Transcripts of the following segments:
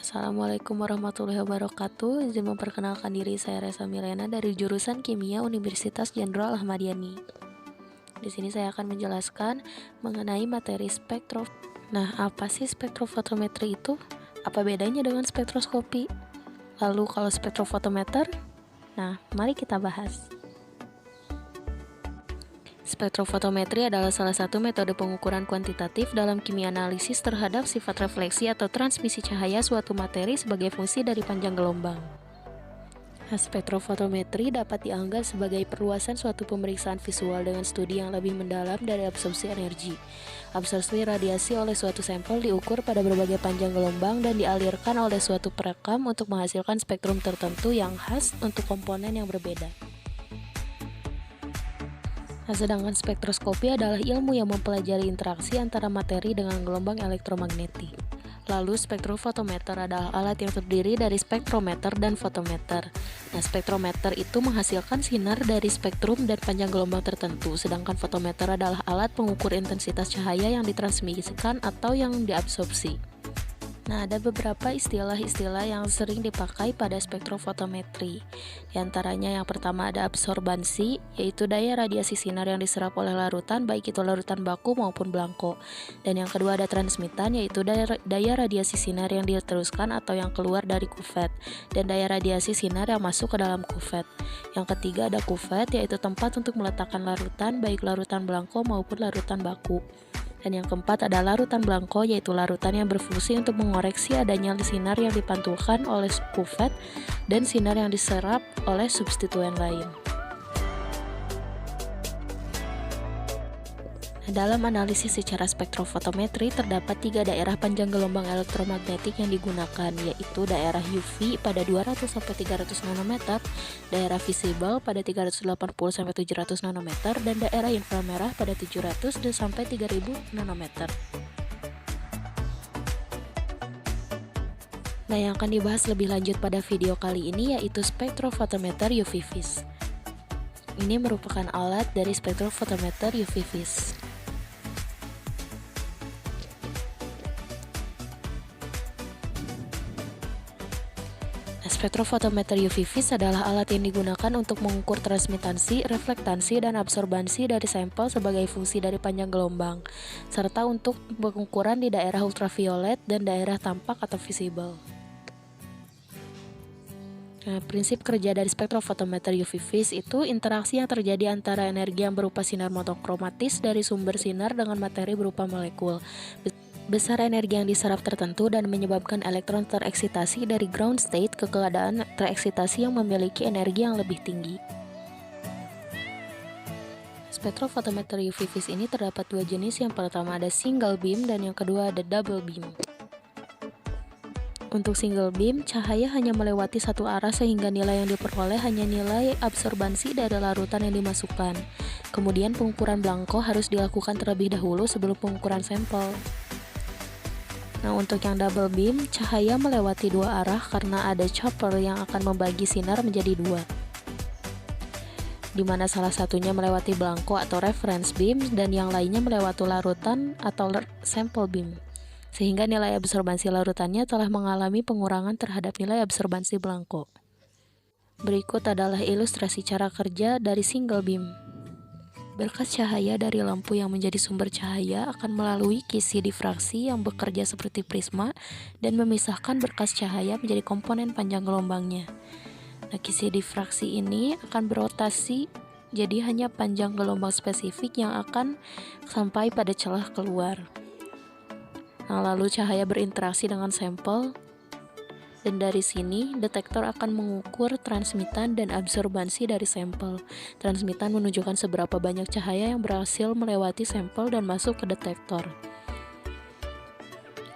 Assalamualaikum warahmatullahi wabarakatuh. Izin memperkenalkan diri, saya Resa Milena dari jurusan Kimia Universitas Jenderal Ahmadiyani. Di sini saya akan menjelaskan mengenai materi spektro. Nah, apa sih spektrofotometri itu? Apa bedanya dengan spektroskopi? Lalu kalau spektrofotometer? Nah, mari kita bahas. Spektrofotometri adalah salah satu metode pengukuran kuantitatif dalam kimia analisis terhadap sifat refleksi atau transmisi cahaya suatu materi sebagai fungsi dari panjang gelombang. Spektrofotometri dapat dianggap sebagai perluasan suatu pemeriksaan visual dengan studi yang lebih mendalam dari absorpsi energi. Absorpsi radiasi oleh suatu sampel diukur pada berbagai panjang gelombang dan dialirkan oleh suatu perekam untuk menghasilkan spektrum tertentu yang khas untuk komponen yang berbeda. Sedangkan spektroskopi adalah ilmu yang mempelajari interaksi antara materi dengan gelombang elektromagnetik. Lalu spektrofotometer adalah alat yang terdiri dari spektrometer dan fotometer. Nah, spektrometer itu menghasilkan sinar dari spektrum dan panjang gelombang tertentu, sedangkan fotometer adalah alat pengukur intensitas cahaya yang ditransmisikan atau yang diabsorpsi. Nah, ada beberapa istilah-istilah yang sering dipakai pada spektrofotometri. Di antaranya yang pertama ada absorbansi, yaitu daya radiasi sinar yang diserap oleh larutan, baik itu larutan baku maupun belangko. Dan yang kedua ada transmitan, yaitu daya radiasi sinar yang diteruskan atau yang keluar dari kuvet, dan daya radiasi sinar yang masuk ke dalam kuvet. Yang ketiga ada kuvet, yaitu tempat untuk meletakkan larutan, baik larutan belangko maupun larutan baku. Dan yang keempat ada larutan belangko, yaitu larutan yang berfungsi untuk mengoreksi adanya sinar yang dipantulkan oleh kuvet dan sinar yang diserap oleh substituen lain. Dalam analisis secara spektrofotometri terdapat 3 daerah panjang gelombang elektromagnetik yang digunakan, yaitu daerah UV pada 200-300 nanometer, daerah visible pada 380-700 nanometer, dan daerah inframerah pada 700-3000 nanometer. Nah, yang akan dibahas lebih lanjut pada video kali ini yaitu spektrofotometer UV vis. Ini merupakan alat dari spektrofotometer UV vis. Spektrofotometer UV vis adalah alat yang digunakan untuk mengukur transmitansi, reflektansi, dan absorbansi dari sampel sebagai fungsi dari panjang gelombang, serta untuk pengukuran di daerah ultraviolet dan daerah tampak atau visible. Nah, prinsip kerja dari spektrofotometer UV vis itu interaksi yang terjadi antara energi yang berupa sinar monokromatis dari sumber sinar dengan materi berupa molekul. Besar energi yang diserap tertentu dan menyebabkan elektron tereksitasi dari ground state ke keadaan tereksitasi yang memiliki energi yang lebih tinggi. Spektrofotometer UV vis ini terdapat 2 jenis, yang pertama ada single beam dan yang kedua ada double beam. Untuk single beam, cahaya hanya melewati satu arah sehingga nilai yang diperoleh hanya nilai absorbansi dari larutan yang dimasukkan. Kemudian pengukuran belangko harus dilakukan terlebih dahulu sebelum pengukuran sampel. Nah, untuk yang double beam, cahaya melewati 2 arah karena ada chopper yang akan membagi sinar menjadi 2, di mana salah satunya melewati belangko atau reference beam dan yang lainnya melewati larutan atau sample beam, sehingga nilai absorbansi larutannya telah mengalami pengurangan terhadap nilai absorbansi belangko. Berikut adalah ilustrasi cara kerja dari single beam. Berkas cahaya dari lampu yang menjadi sumber cahaya akan melalui kisi difraksi yang bekerja seperti prisma dan memisahkan berkas cahaya menjadi komponen panjang gelombangnya. Nah, kisi difraksi ini akan berotasi, jadi hanya panjang gelombang spesifik yang akan sampai pada celah keluar. Nah, lalu cahaya berinteraksi dengan sampel, dan dari sini detektor akan mengukur transmitan dan absorbansi dari sampel. Transmitan menunjukkan seberapa banyak cahaya yang berhasil melewati sampel dan masuk ke detektor.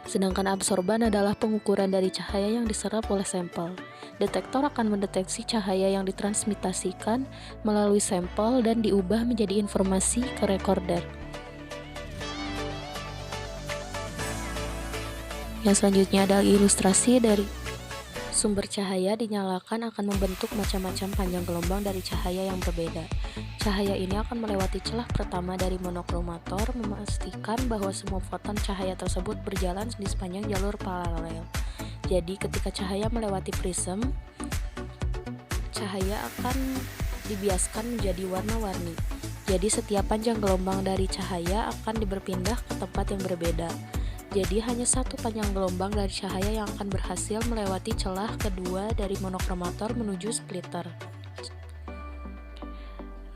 Sedangkan absorban adalah pengukuran dari cahaya yang diserap oleh sampel. Detektor akan mendeteksi cahaya yang ditransmitasikan melalui sampel dan diubah menjadi informasi ke recorder. Yang selanjutnya adalah ilustrasi dari sumber cahaya dinyalakan akan membentuk macam-macam panjang gelombang dari cahaya yang berbeda. Cahaya ini akan melewati celah pertama dari monokromator, memastikan bahwa semua foton cahaya tersebut berjalan di sepanjang jalur paralel. Jadi ketika cahaya melewati prism, cahaya akan dibiaskan menjadi warna-warni. Jadi setiap panjang gelombang dari cahaya akan berpindah ke tempat yang berbeda. Jadi hanya satu panjang gelombang dari cahaya yang akan berhasil melewati celah kedua dari monokromator menuju splitter.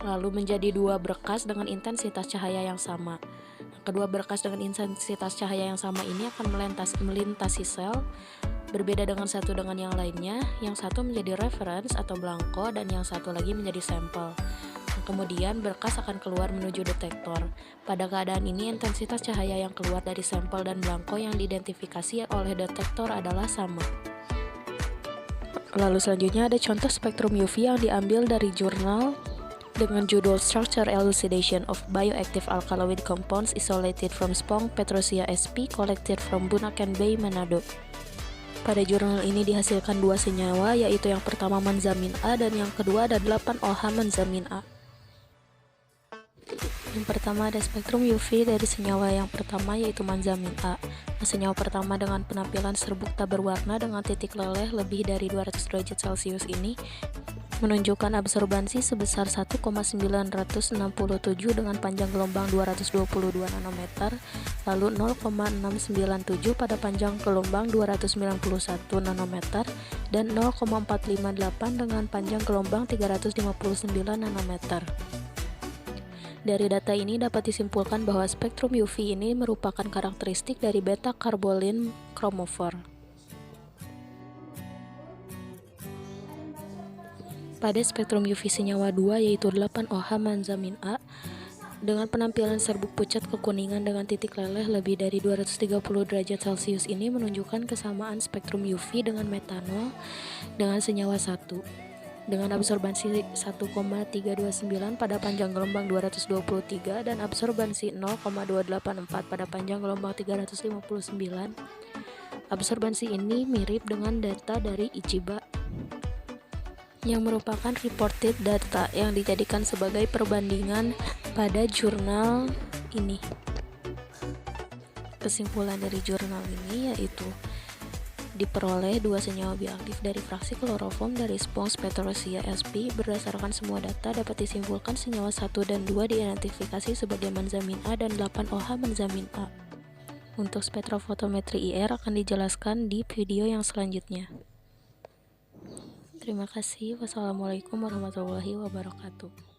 Lalu menjadi dua berkas dengan intensitas cahaya yang sama. Kedua berkas dengan intensitas cahaya yang sama ini akan melintasi sel, berbeda dengan satu dengan yang lainnya. Yang satu menjadi reference atau blanko dan yang satu lagi menjadi sampel. Kemudian berkas akan keluar menuju detektor. Pada keadaan ini intensitas cahaya yang keluar dari sampel dan blanko yang diidentifikasi oleh detektor adalah sama. Lalu selanjutnya ada contoh spektrum UV yang diambil dari jurnal dengan judul Structure Elucidation of Bioactive Alkaloid Compounds Isolated from Spong Petrosia sp Collected from Bunaken Bay, Manado. Pada jurnal ini dihasilkan dua senyawa, yaitu yang pertama manzamin A dan yang kedua ada 8-OH manzamin A. Yang pertama ada spektrum UV dari senyawa yang pertama, yaitu manzamin A. Senyawa pertama dengan penampilan serbuk tak berwarna dengan titik leleh lebih dari 200 derajat Celcius ini menunjukkan absorbansi sebesar 1,967 dengan panjang gelombang 222 nanometer, lalu 0,697 pada panjang gelombang 291 nanometer, dan 0,458 dengan panjang gelombang 359 nanometer. Dari data ini dapat disimpulkan bahwa spektrum UV ini merupakan karakteristik dari beta-karbolin chromophore. Pada spektrum UV senyawa 2 yaitu 8-OH manzamin A dengan penampilan serbuk pucat kekuningan dengan titik leleh lebih dari 230 derajat Celcius ini menunjukkan kesamaan spektrum UV dengan metanol dengan senyawa 1 dengan absorbansi 1,329 pada panjang gelombang 223 dan absorbansi 0,284 pada panjang gelombang 359. Absorbansi ini mirip dengan data dari Ichiba yang merupakan reported data yang dijadikan sebagai perbandingan pada jurnal ini. Kesimpulan dari jurnal ini yaitu diperoleh dua senyawa bioaktif dari fraksi kloroform dari Spong Petrosia sp. Berdasarkan semua data dapat disimpulkan senyawa 1 dan 2 diidentifikasi sebagai manzamin A dan 8-OH manzamin A. Untuk spektrofotometri IR akan dijelaskan di video yang selanjutnya. Terima kasih. Wassalamualaikum warahmatullahi wabarakatuh.